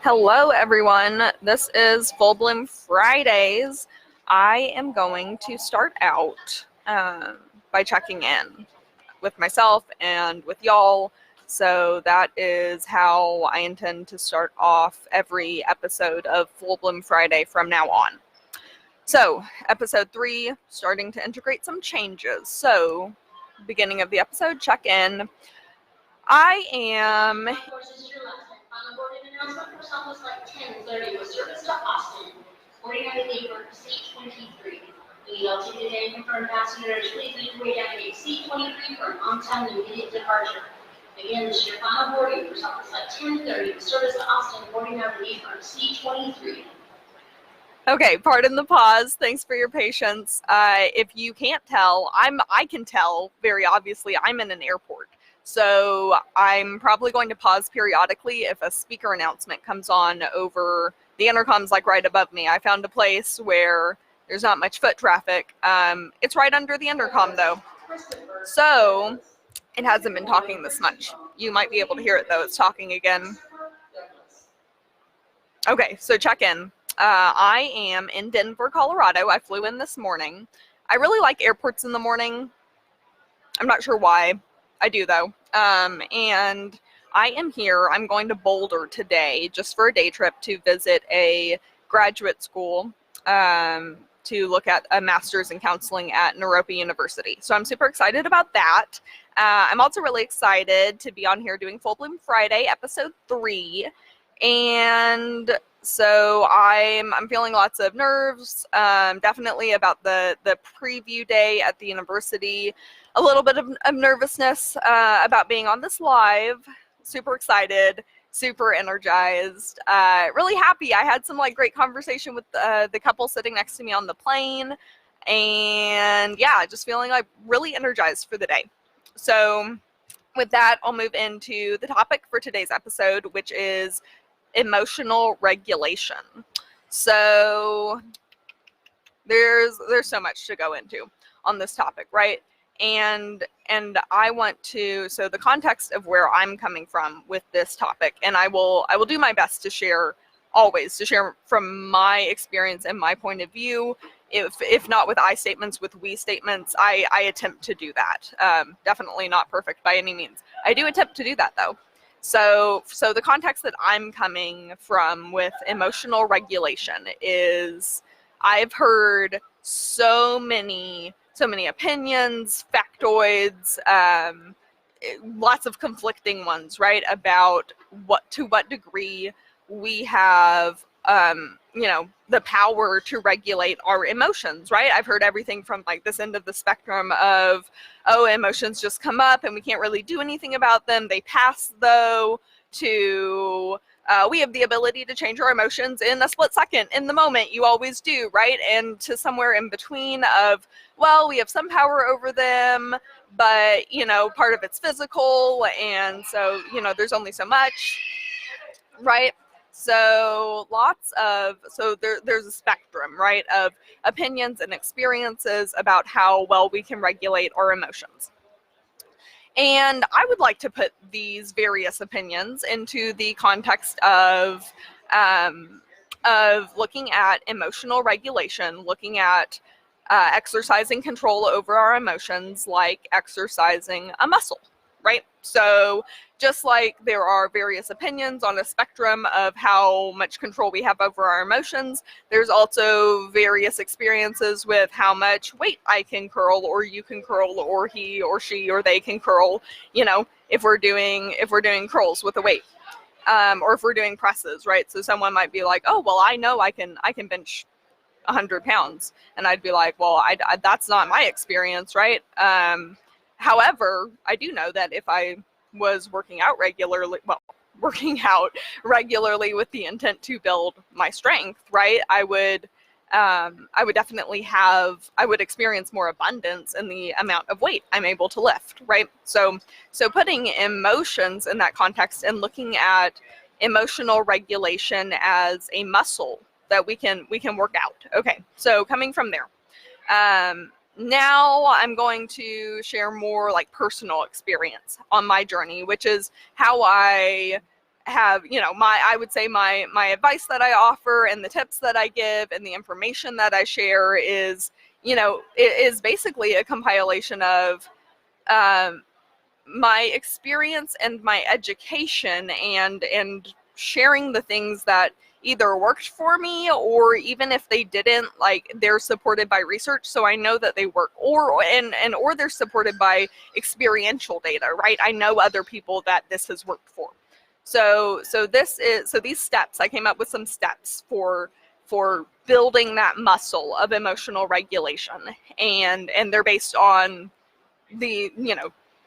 Hello, everyone. This is Full Bloom Fridays. I am going to start out by checking in with myself and with y'all. So that is how I intend to start off every episode of Full Bloom Friday from now on. So, episode 3, starting to integrate some changes. So, beginning of the episode, check in. I am On board an announcement for Southwest like 10:30 with service to Austin, 49 for C23. We need all ticket and confirmed passengers, please make your way down to gate C23 for an on-time and immediate departure. Again, this is your final boarding for Southwest like 10:30 with service to Austin, 49 for C23. Okay, pardon the pause. Thanks for your patience. If you can't tell, I can tell very obviously I'm in an airport. So I'm probably going to pause periodically if a speaker announcement comes on over the intercoms like right above me. I found a place where there's not much foot traffic. It's right under the intercom though. So it hasn't been talking this much. You might be able to hear it though. It's talking again. Okay, so check in. I am in Denver, Colorado. I flew in this morning. I really like airports in the morning. I'm not sure why. I do though. And I am here. I'm going to Boulder today just for a day trip to visit a graduate school to look at a master's in counseling at Naropa University. So I'm super excited about that. I'm also really excited to be on here doing Full Bloom Friday, episode 3. And so I'm feeling lots of nerves, definitely about the preview day at the university, a little bit of nervousness about being on this live, super excited, super energized, really happy. I had some great conversation with the couple sitting next to me on the plane, and yeah, just feeling really energized for the day. So with that, I'll move into the topic for today's episode, which is emotional regulation. So there's so much to go into on this topic, right? And I want to, so the context of where I'm coming from with this topic, and I will do my best to share from my experience and my point of view. If not with I statements, with we statements, I attempt to do that. Definitely not perfect by any means. I do attempt to do that though. So the context that I'm coming from with emotional regulation is I've heard so many opinions, factoids, lots of conflicting ones, right? About to what degree we have, the power to regulate our emotions, right? I've heard everything from this end of the spectrum of, oh, emotions just come up and we can't really do anything about them. They pass though, to we have the ability to change our emotions in a split second, in the moment. You always do, right? And to somewhere in between of, well, we have some power over them, but part of it's physical, and so there's only so much, right? So there's a spectrum, right, of opinions and experiences about how well we can regulate our emotions. And I would like to put these various opinions into the context of looking at emotional regulation, looking at exercising control over our emotions like exercising a muscle, right? So just like there are various opinions on a spectrum of how much control we have over our emotions, there's also various experiences with how much weight I can curl, or you can curl, or he or she or they can curl, if we're doing curls with a weight, or if we're doing presses, right? So someone might be like, oh, well, I know I can bench 100 pounds. And I'd be like, well, I that's not my experience, right? However, I do know that if I was working out regularly with the intent to build my strength, right, I would definitely I would experience more abundance in the amount of weight I'm able to lift, right? So putting emotions in that context and looking at emotional regulation as a muscle that we can work out. Okay, so coming from there, now I'm going to share more personal experience on my journey, which is how I I would say my advice that I offer and the tips that I give and the information that I share is, is basically a compilation of um, my experience and my education and sharing the things that either worked for me, or even if they didn't, like, they're supported by research, so I know that they work, or they're supported by experiential data, right? I know other people that this has worked for. So these steps, I came up with some steps for building that muscle of emotional regulation, and they're based on the,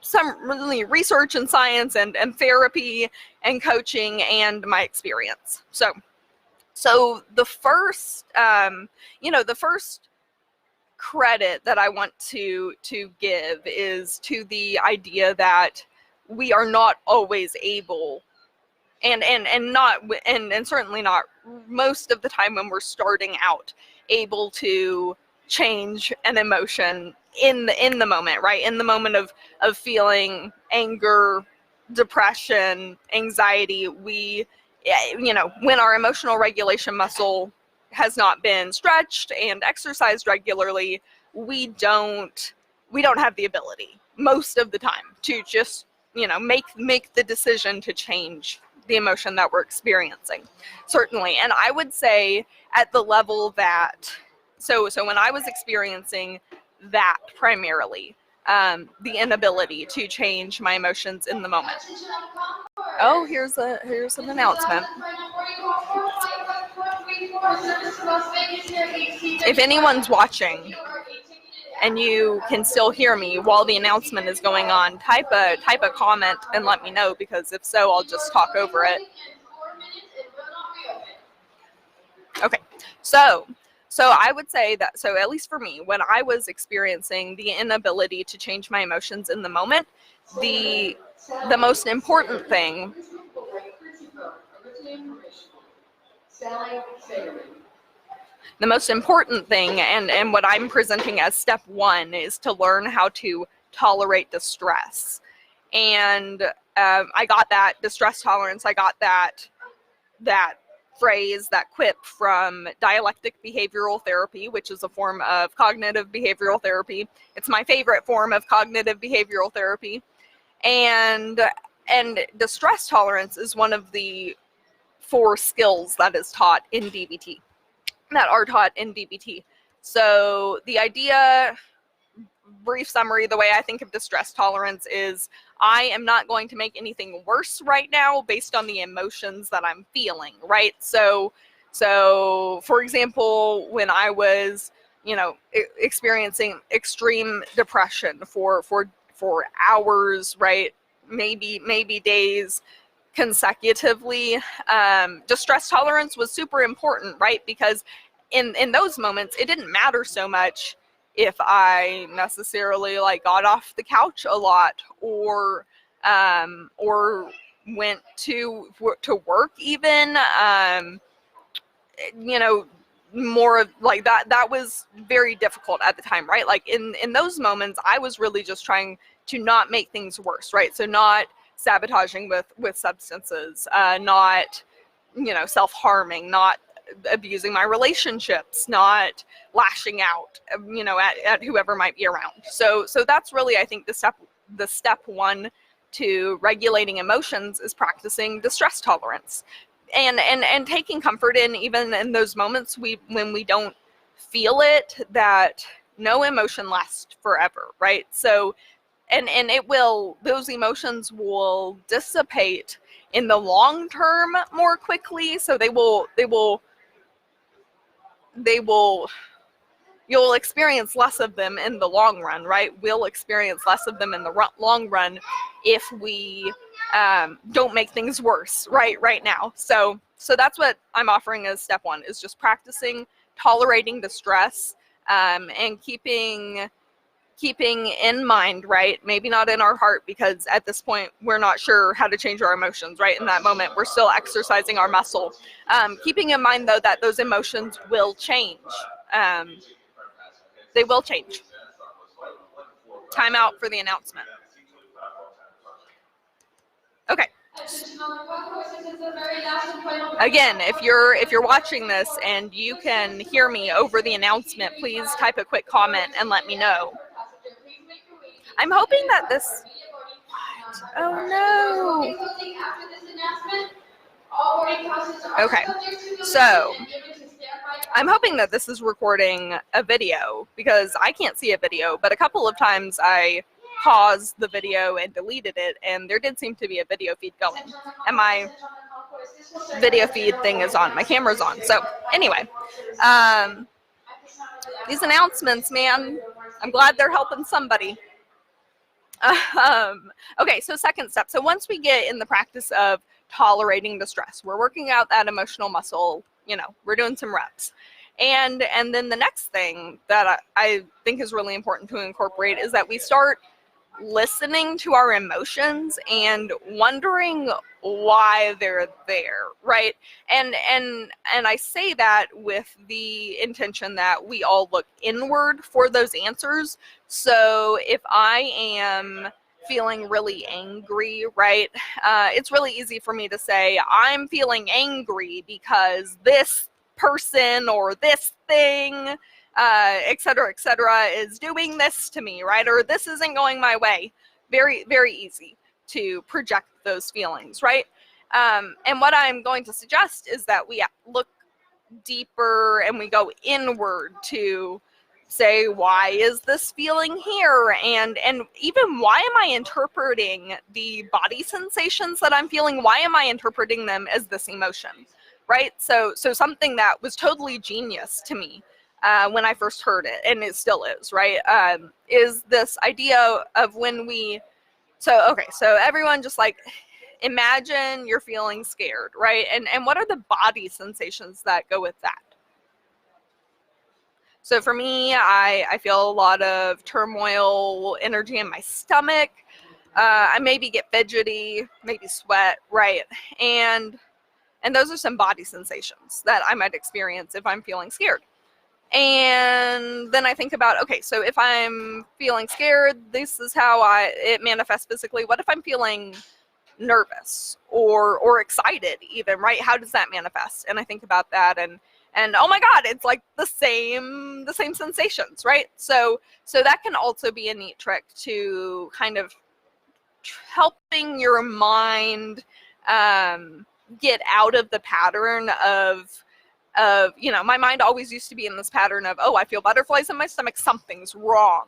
some really research and science and therapy and coaching and my experience. So the first, the first credit that I want to give is to the idea that we are not always able, and certainly not most of the time when we're starting out, able to change an emotion in the moment, right? In the moment of feeling anger, depression, anxiety, when our emotional regulation muscle has not been stretched and exercised regularly, we don't have the ability most of the time to just, make the decision to change the emotion that we're experiencing, certainly. And I would say at the level that, so when I was experiencing that primarily, the inability to change my emotions in the moment. Oh, here's an announcement. If anyone's watching and you can still hear me while the announcement is going on, type a comment and let me know, because if so, I'll just talk over it. Okay, so I would say that, so at least for me, when I was experiencing the inability to change my emotions in the moment, the most important thing, and what I'm presenting as step one, is to learn how to tolerate distress. And I got that distress tolerance, I got that phrase, that quip, from dialectic behavioral therapy, which is a form of cognitive behavioral therapy. It's my favorite form of cognitive behavioral therapy. And distress tolerance is one of the 4 skills that is taught in DBT, that are taught in DBT. So the idea, brief summary, the way I think of distress tolerance is, I am not going to make anything worse right now based on the emotions that I'm feeling, right? So for example, when I was, experiencing extreme depression for hours, right? Maybe days consecutively, distress tolerance was super important, right? Because in those moments, it didn't matter so much if I necessarily, like, got off the couch a lot, or went to work even, more of like that was very difficult at the time, right? Like in those moments, I was really just trying to not make things worse, right? So not sabotaging with substances, not, self-harming, not abusing my relationships, not lashing out, at whoever might be around. So that's really, I think, the step one to regulating emotions, is practicing distress tolerance, and taking comfort in, even in those moments when we don't feel it, that no emotion lasts forever, right? So and those emotions will dissipate in the long term more quickly, so they will you'll experience less of them in the long run, right? We'll experience less of them in the long run if we don't make things worse right now. So that's what I'm offering as step one, is just practicing tolerating the stress, and keeping in mind, right? Maybe not in our heart, because at this point we're not sure how to change our emotions, right? In that moment, we're still exercising our muscle. Keeping in mind, though, that those emotions will change. They will change. Time out for the announcement. Okay, Again, if you're watching this and you can hear me over the announcement, please type a quick comment and let me know. I'm hoping that this... What? Oh no. Okay, so I'm hoping that this is recording a video because I can't see a video, but a couple of times I paused the video and deleted it, and there did seem to be a video feed going. And my video feed thing is on, my camera's on. So anyway, these announcements, man, I'm glad they're helping somebody. Okay, so second step. So once we get in the practice of tolerating the stress, we're working out that emotional muscle, we're doing some reps. And then the next thing that I think is really important to incorporate is that we start listening to our emotions and wondering why they're there, right? And I say that with the intention that we all look inward for those answers. So if I am feeling really angry, right, it's really easy for me to say I'm feeling angry because this person or this thing, et cetera, is doing this to me, right? Or this isn't going my way. Very, very easy to project those feelings, right? And what I'm going to suggest is that we look deeper and we go inward to say, why is this feeling here? And even why am I interpreting the body sensations that I'm feeling? Why am I interpreting them as this emotion, right? So something that was totally genius to me when I first heard it, and it still is, right, is this idea of when we, so everyone just like imagine you're feeling scared, right? And what are the body sensations that go with that? So for me, I feel a lot of turmoil, energy in my stomach. I maybe get fidgety, maybe sweat, right? And those are some body sensations that I might experience if I'm feeling scared. And then I think about, okay, so if I'm feeling scared, this is how it manifests physically. What if I'm feeling nervous or excited even, right? How does that manifest? And I think about that and oh my God, it's like the same sensations, right? So that can also be a neat trick to kind of helping your mind get out of the pattern of my mind always used to be in this pattern of, oh, I feel butterflies in my stomach, something's wrong,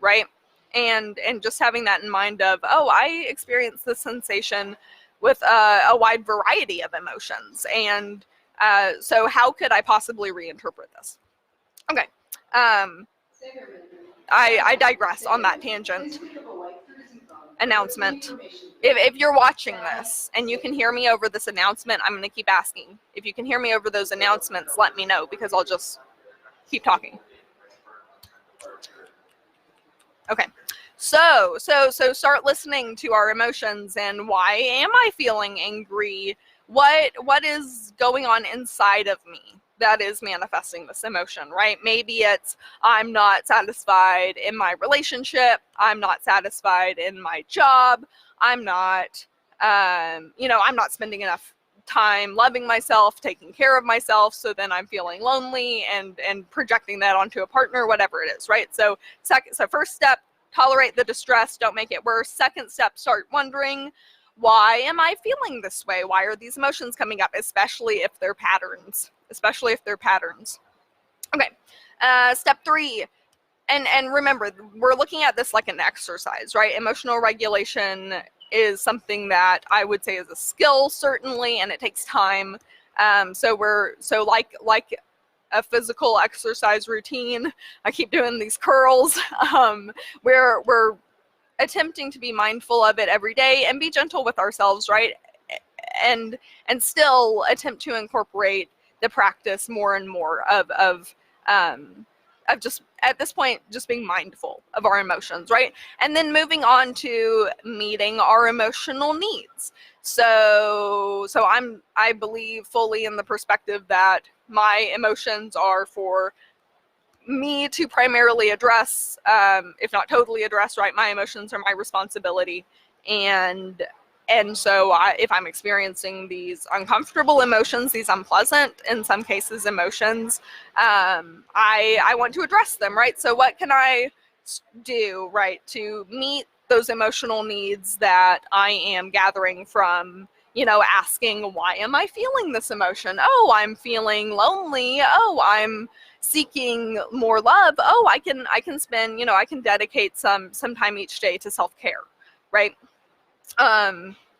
right? And just having that in mind of, oh, I experience this sensation with a wide variety of emotions, and so how could I possibly reinterpret this? Okay, I digress on that tangent. Announcement. If you're watching this and you can hear me over this announcement, I'm going to keep asking. If you can hear me over those announcements, let me know, because I'll just keep talking. Okay. So start listening to our emotions and why am I feeling angry? What is going on inside of me that is manifesting this emotion, right? Maybe it's I'm not satisfied in my relationship, I'm not satisfied in my job, I'm not I'm not spending enough time loving myself, taking care of myself, so then I'm feeling lonely and projecting that onto a partner, whatever it is, right? So first step, tolerate the distress, don't make it worse. Second step, start wondering, why am I feeling this way? Why are these emotions coming up, especially if they're patterns? Okay, step 3, and remember, we're looking at this like an exercise, right? Emotional regulation is something that I would say is a skill, certainly, and it takes time. So like a physical exercise routine, I keep doing these curls. We're attempting to be mindful of it every day and be gentle with ourselves, right? And still attempt to incorporate the practice more and more of just at this point just being mindful of our emotions, right? And then moving on to meeting our emotional needs. So I believe fully in the perspective that my emotions are for me to primarily address, if not totally address, right? My emotions are my responsibility, and And so if I'm experiencing these uncomfortable emotions, these unpleasant, in some cases, emotions, I want to address them, right? So what can I do, right, to meet those emotional needs that I am gathering from, asking, why am I feeling this emotion? Oh, I'm feeling lonely. Oh, I'm seeking more love. Oh, I can spend, I can dedicate some time each day to self-care, right?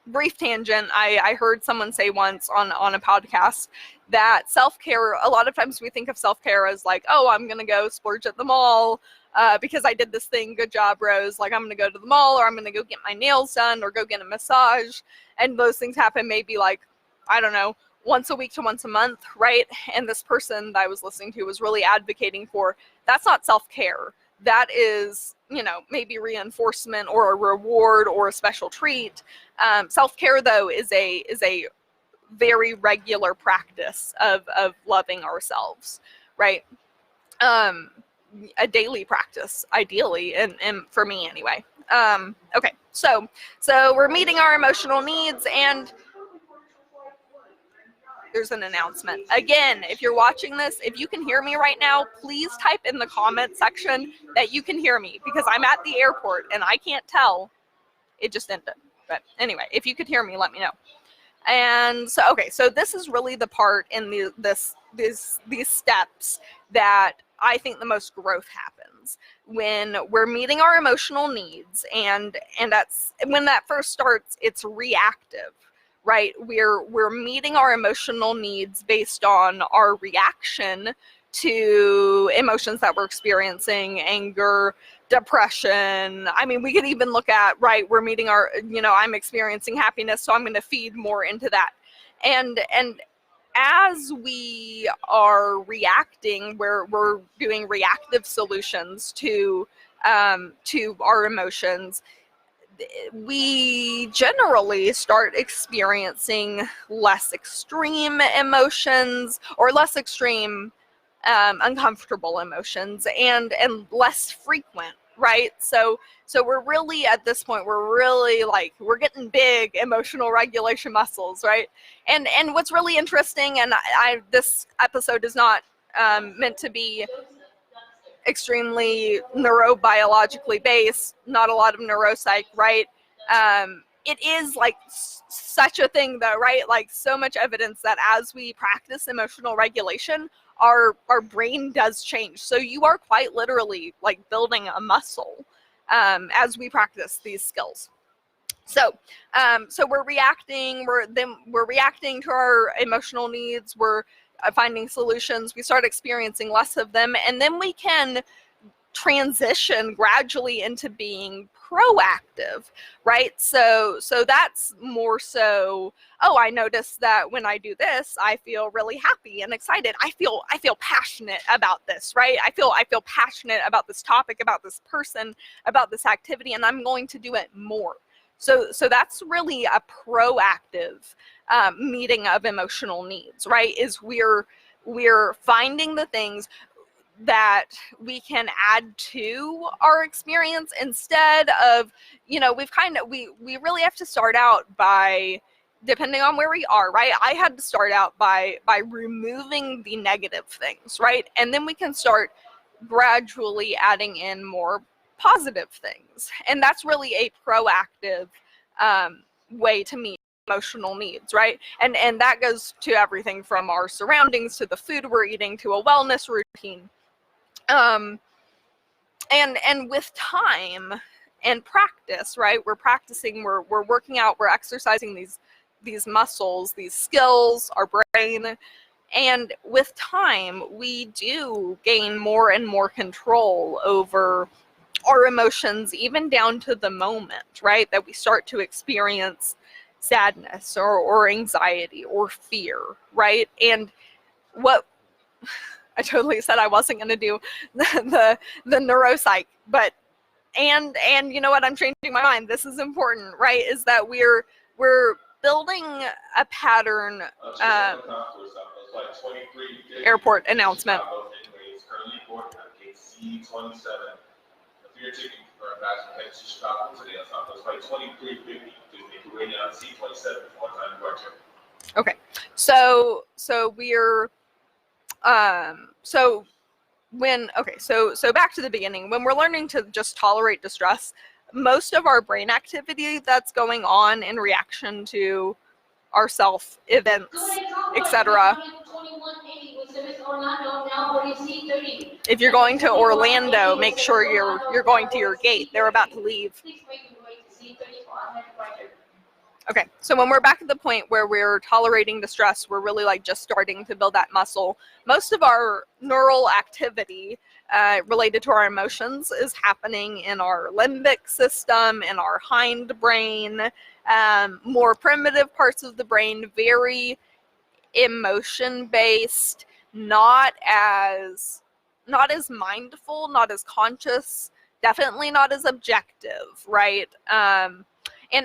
Brief tangent, I heard someone say once on a podcast that self-care, a lot of times we think of self-care as like, oh, I'm gonna go splurge at the mall because I did this thing, good job, Rose, like I'm gonna go to the mall, or I'm gonna go get my nails done, or go get a massage. And those things happen maybe like, I don't know, once a week to once a month, right? And this person that I was listening to was really advocating for, that's not self-care. That is, maybe reinforcement or a reward or a special treat. Self-care, though, is a very regular practice of loving ourselves, right? A daily practice, ideally, and for me anyway. Okay, so we're meeting our emotional needs, and there's an announcement. Again, if you're watching this, if you can hear me right now, please type in the comment section that you can hear me, because I'm at the airport and I can't tell. It just ended. But anyway, if you could hear me, let me know. And so, okay, so this is really the part in these steps that I think the most growth happens when we're meeting our emotional needs, and that's when that first starts. It's reactive, right? We're meeting our emotional needs based on our reaction to emotions that we're experiencing, anger, depression. I mean, we could even look at, right, we're meeting our, I'm experiencing happiness, so I'm going to feed more into that. And as we are reacting, we're doing reactive solutions to our emotions, we generally start experiencing less extreme emotions, or less extreme uncomfortable emotions, and less frequent, right? So we're really, at this point, we're really like, we're getting big emotional regulation muscles, right? And what's really interesting, and this episode is not meant to be extremely neurobiologically based, not a lot of neuropsych, right? It is like such a thing, though, right? Like, so much evidence that as we practice emotional regulation, our brain does change. So you are quite literally like building a muscle as we practice these skills. So we're reacting. We're reacting to our emotional needs. We're finding solutions. We start experiencing less of them, and then we can transition gradually into being proactive, right? So that's more so, oh, I notice that when I do this, I feel really happy and excited. I feel passionate about this, right? I feel passionate about this topic, about this person, about this activity, and I'm going to do it more. So that's really a proactive meeting of emotional needs, right? Is we're finding the things that we can add to our experience, instead of, we really have to start out by, depending on where we are, right? I had to start out by removing the negative things, right? And then we can start gradually adding in more positive things. And that's really a proactive way to meet emotional needs, right? And that goes to everything from our surroundings, to the food we're eating, to a wellness routine. And with time and practice, right? We're practicing, we're working out, we're exercising these muscles, these skills, our brain. And with time, we do gain more and more control over our emotions, even down to the moment, right? That we start to experience sadness or anxiety or fear, right? And what I totally said I wasn't going to do the neuropsych, but and you know what? I'm changing my mind. This is important, right? Is that we're building a pattern. Airport announcement. Okay, so we're so back to the beginning. When we're learning to just tolerate distress, most of our brain activity that's going on in reaction to our self events, etc. If you're going to Orlando, make sure you're going to your gate. They're about to leave. Okay, so when we're back at the point where we're tolerating distress, we're really like just starting to build that muscle. Most of our neural activity related to our emotions is happening in our limbic system, in our hindbrain, more primitive parts of the brain, very emotion-based, not as mindful, not as conscious, definitely not as objective, right? And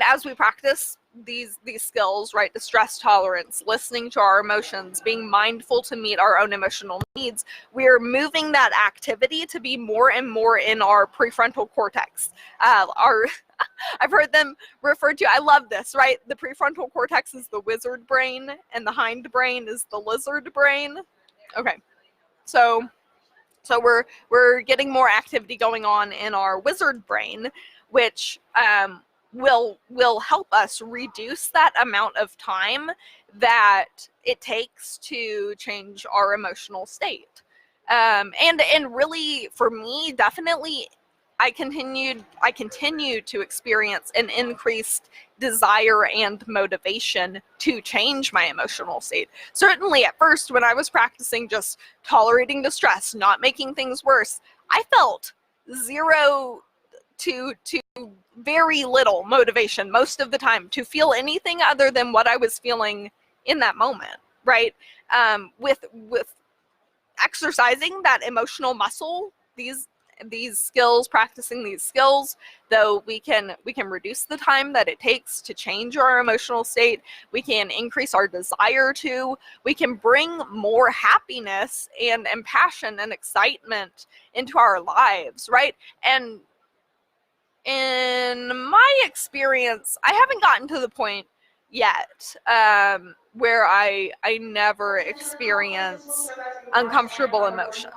as we practice these skills, right, the stress tolerance, listening to our emotions, being mindful to meet our own emotional needs, we're moving that activity to be more and more in our prefrontal cortex. I've heard them referred to, I love this, right? The prefrontal cortex is the wizard brain and the hindbrain is the lizard brain. Okay, so we're getting more activity going on in our wizard brain, which will help us reduce that amount of time that it takes to change our emotional state. And really, for me, definitely, I continue to experience an increased desire and motivation to change my emotional state. Certainly at first, when I was practicing just tolerating distress, not making things worse, I felt zero to very little motivation most of the time to feel anything other than what I was feeling in that moment, right? With exercising that emotional muscle, these skills, practicing these skills, though we can reduce the time that it takes to change our emotional state. We can increase our desire to. We can bring more happiness and passion and excitement into our lives, right? And in my experience, I haven't gotten to the point yet where I never experience uncomfortable emotions.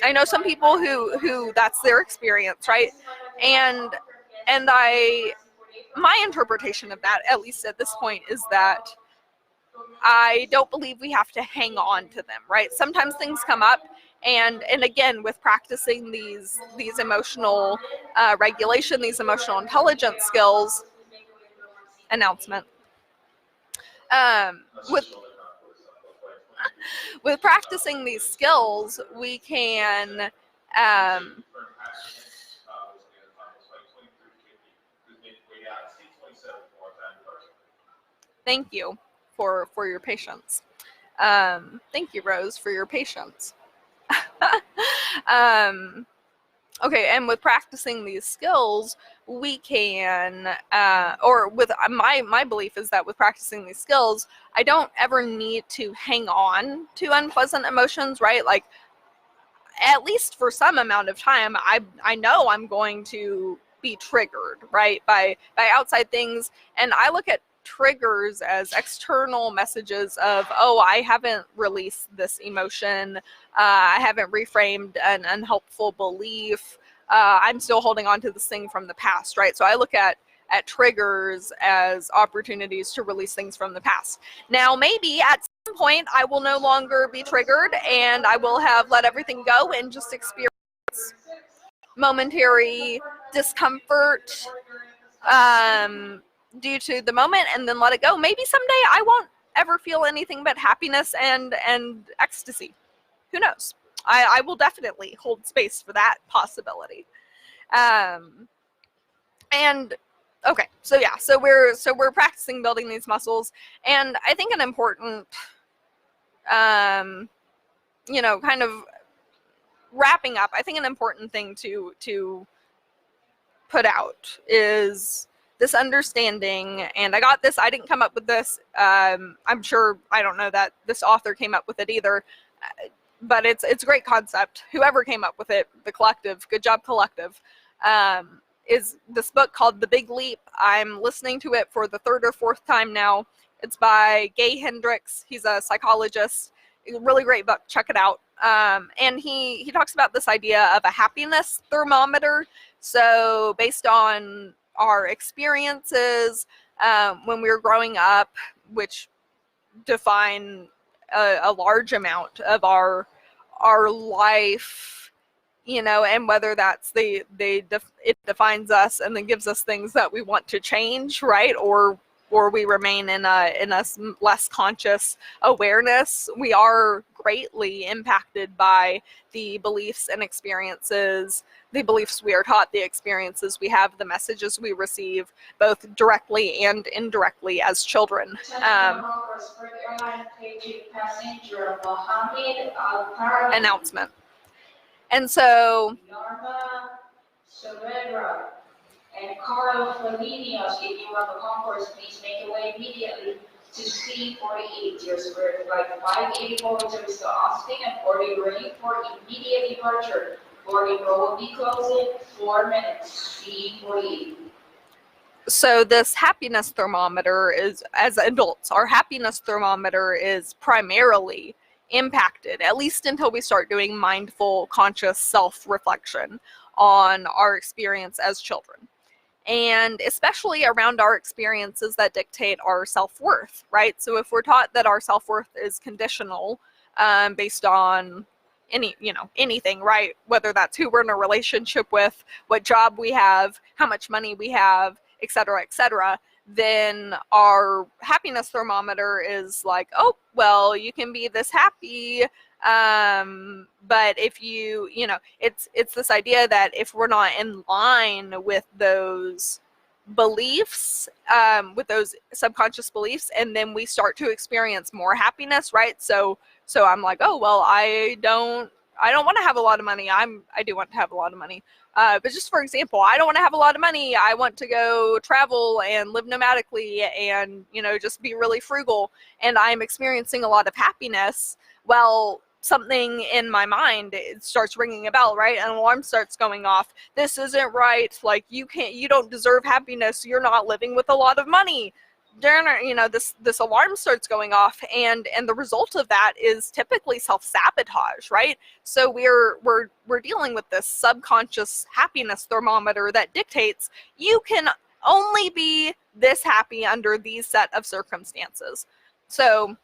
I know some people who that's their experience, right? And my interpretation of that, at least at this point, is that I don't believe we have to hang on to them, right? Sometimes things come up, and again, with practicing these emotional regulation, these emotional intelligence skills, announcement, with practicing these skills, we can thank you for your patience. Thank you, Rose, for your patience. Okay, and with practicing these skills, we can, or with my belief is that with practicing these skills, I don't ever need to hang on to unpleasant emotions, right? Like, at least for some amount of time, I know I'm going to be triggered, right, by outside things, and I look at triggers as external messages of, oh, I haven't released this emotion, I haven't reframed an unhelpful belief, I'm still holding on to this thing from the past, right? So I look at triggers as opportunities to release things from the past. Now, maybe at some point I will no longer be triggered and I will have let everything go and just experience momentary discomfort due to the moment and then let it go. Maybe someday I won't ever feel anything but happiness and ecstasy. Who knows? I will definitely hold space for that possibility. And okay, so yeah, so we're practicing building these muscles, and I think an important kind of wrapping up, I think an important thing to put out is this understanding, and I didn't come up with this, I'm sure, I don't know that this author came up with it either, but it's a great concept. Whoever came up with it, the collective, good job collective. is this book called The Big Leap. I'm listening to it for the third or fourth time now. It's by Gay Hendricks. He's a psychologist. A really great book. Check it out. And he talks about this idea of a happiness thermometer. So based on our experiences when we were growing up, which define a large amount of our life, and whether that's it defines us and then gives us things that we want to change, right? Or we remain in a less conscious awareness. We are greatly impacted by the beliefs and experiences, the beliefs we are taught, the experiences we have, the messages we receive, both directly and indirectly as children. Announcement. And so and Carl Flaminius, if you have a concourse, please make your way immediately to C48. Your spirit flight 584 returns to Austin and 40 ready for immediate departure. Boarding roll will be closing 4 minutes. C48. So this happiness thermometer is, as adults, our happiness thermometer is primarily impacted, at least until we start doing mindful, conscious self-reflection on our experience as children. And especially around our experiences that dictate our self-worth, right? So if we're taught that our self-worth is conditional based on anything, right? Whether that's who we're in a relationship with, what job we have, how much money we have, et cetera, then our happiness thermometer is like, oh, well, you can be this happy, but if it's this idea that if we're not in line with those beliefs, with those subconscious beliefs, and then we start to experience more happiness, right? So I'm like, oh, well, I don't want to have a lot of money. I do want to have a lot of money. But just for example, I don't want to have a lot of money. I want to go travel and live nomadically and, just be really frugal. And I'm experiencing a lot of happiness. Well, something in my mind, it starts ringing a bell, right? An alarm starts going off. This isn't right. Like, you don't deserve happiness. You're not living with a lot of money. This alarm starts going off, and the result of that is typically self-sabotage, right? So we're dealing with this subconscious happiness thermometer that dictates you can only be this happy under these set of circumstances. So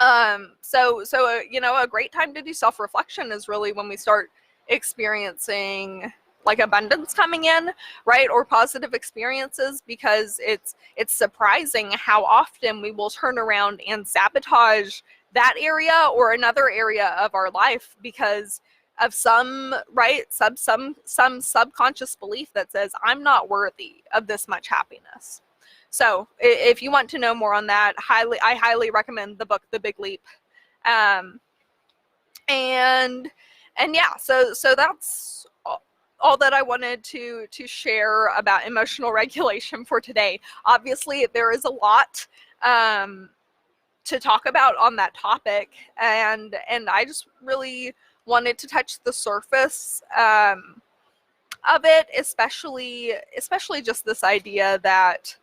a great time to do self-reflection is really when we start experiencing like abundance coming in, right? Or positive experiences, because it's surprising how often we will turn around and sabotage that area or another area of our life because of some subconscious belief that says I'm not worthy of this much happiness. So if you want to know more on that, I highly recommend the book The Big Leap. And yeah, so that's all that I wanted to share about emotional regulation for today. Obviously, there is a lot to talk about on that topic, and I just really wanted to touch the surface of it, especially just this idea that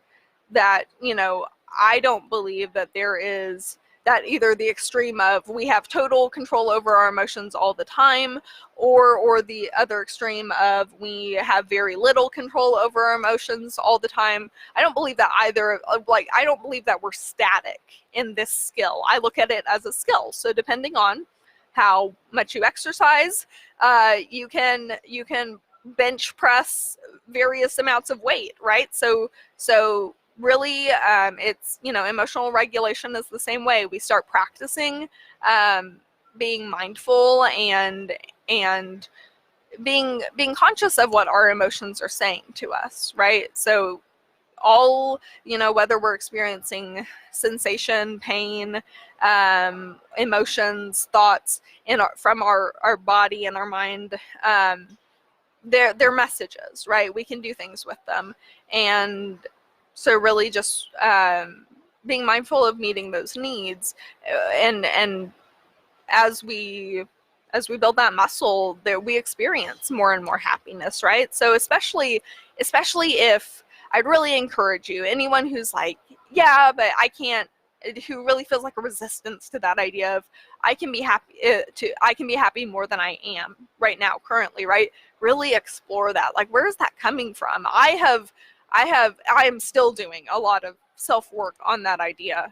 I don't believe that there is that either the extreme of we have total control over our emotions all the time, or the other extreme of we have very little control over our emotions all the time. I don't believe that either. Like, I don't believe that we're static in this skill. I look at it as a skill. So depending on how much you exercise, you can bench press various amounts of weight, right? So really, it's, emotional regulation is the same way. We start practicing being mindful and being conscious of what our emotions are saying to us, right? So all, whether we're experiencing sensation, pain, emotions, thoughts from our body and our mind, they're messages, right? We can do things with them. And so really just being mindful of meeting those needs, and as we that muscle, that we experience more and more happiness, right? So especially if, I'd really encourage you, anyone who's like, yeah, but I can't, who really feels like a resistance to that idea of I can be happy more than I am right now currently, right? Really explore that. Like, where is that coming from? I am still doing a lot of self-work on that idea.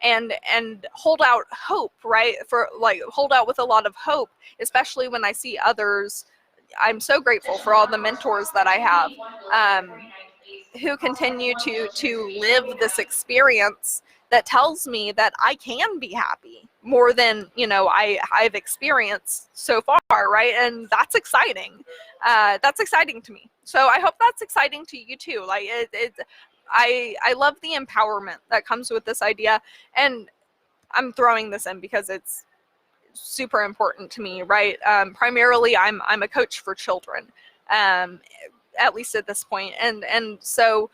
And hold out hope, right? For like, hold out with a lot of hope, especially when I see others. I'm so grateful for all the mentors that I have, who continue to live this experience that tells me that I can be happy more than, I've experienced so far, right? And that's exciting. That's exciting to me. So I hope that's exciting to you too. Like, I love the empowerment that comes with this idea, and I'm throwing this in because it's super important to me, right? Primarily, I'm a coach for children, at least at this point, and so,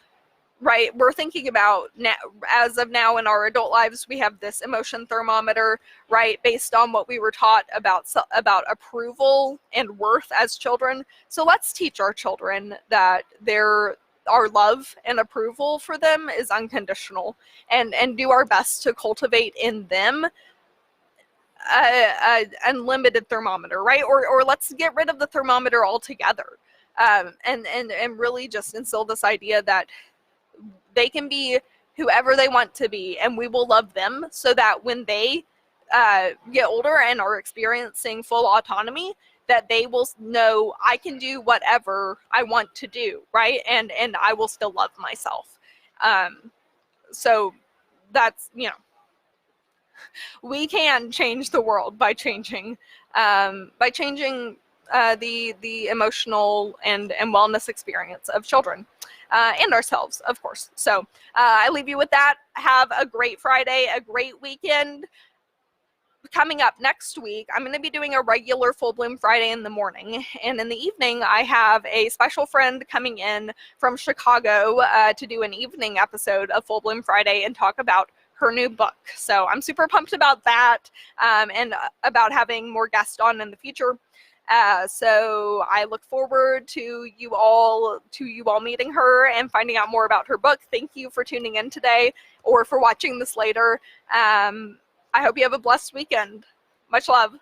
right, we're thinking about now, as of now in our adult lives, we have this emotion thermometer, right, based on what we were taught about approval and worth as children. So let's teach our children that our love and approval for them is unconditional, and do our best to cultivate in them a unlimited thermometer, right? Or let's get rid of the thermometer altogether, and really just instill this idea that they can be whoever they want to be, and we will love them, so that when they get older and are experiencing full autonomy, that they will know I can do whatever I want to do, right? And I will still love myself. So that's, we can change the world by changing the emotional and wellness experience of children, and ourselves, of course. So I leave you with that. Have a great Friday, a great weekend. Coming up next week, I'm going to be doing a regular Full Bloom Friday in the morning, and in the evening I have a special friend coming in from Chicago to do an evening episode of Full Bloom Friday and talk about her new book. So I'm super pumped about that, and about having more guests on in the future. So I look forward to you all meeting her and finding out more about her book. Thank you for tuning in today, or for watching this later. I hope you have a blessed weekend. Much love.